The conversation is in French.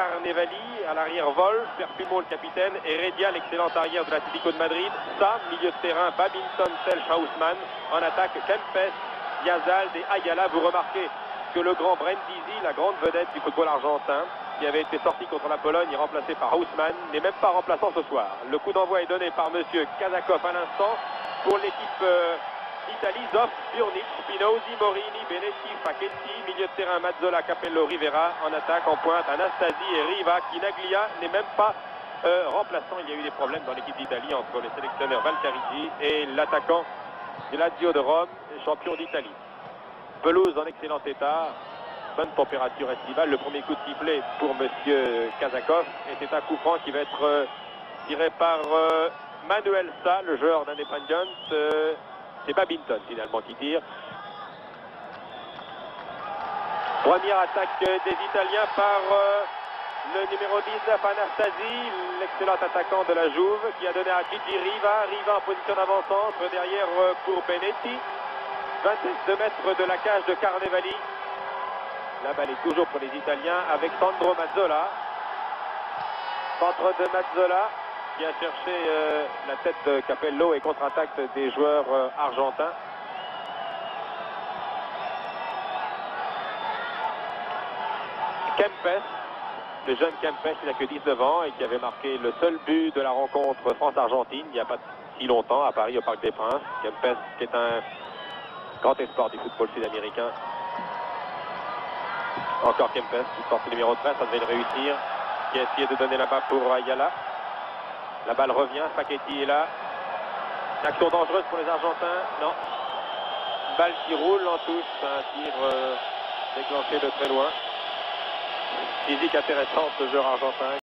Carnevali, à l'arrière Wolf, Perfumo le capitaine, Heredia l'excellent arrière de l'Atlético de Madrid, Sam, milieu de terrain, Babington, Selch, Haussmann, en attaque Kempes, Yazald et Ayala. Vous remarquez que le grand Brindisi, la grande vedette du football argentin, qui avait été sorti contre la Pologne et remplacé par Haussmann, n'est même pas remplaçant ce soir. Le coup d'envoi est donné par monsieur Kazakov à l'instant pour l'équipe d'Italie. Zoff, Burnic, Spinozzi, Morini, Benetti, Facchetti, milieu de terrain Mazzola, Capello, Rivera, en attaque, en pointe, Anastasi et Riva. Chinaglia n'est même pas remplaçant. Il y a eu des problèmes dans l'équipe d'Italie entre les sélectionneurs Valcarigi et l'attaquant de Lazio de Rome, champion d'Italie. Pelouse en excellent état, bonne température estivale. Le premier coup de sifflet pour monsieur Kazakov, et c'est un coup franc qui va être tiré par Manuel Sa, le joueur d'Independent. C'est Babington finalement qui tire. Première attaque des Italiens par le numéro 19 Anastasi, l'excellent attaquant de la Juve, qui a donné à Gigi Riva. Riva en position d'avant-centre, derrière pour Benetti. 22 mètres de la cage de Carnevali. La balle est toujours pour les Italiens avec Sandro Mazzola. Centre de Mazzola qui a cherché la tête de Capello et contre-attaque des joueurs argentins. Kempes, le jeune Kempes, il n'a que 19 ans et qui avait marqué le seul but de la rencontre France-Argentine il n'y a pas si longtemps à Paris au Parc des Princes. Kempes qui est un grand espoir du football sud-américain. Encore Kempes qui porte le numéro 13, ça devait le réussir. Qui a essayé de donner la balle pour Ayala. La balle revient, Facchetti est là. Action dangereuse pour les Argentins. Non. Balle qui roule en touche. Un tir déclenché de très loin. Physique intéressante ce joueur argentin.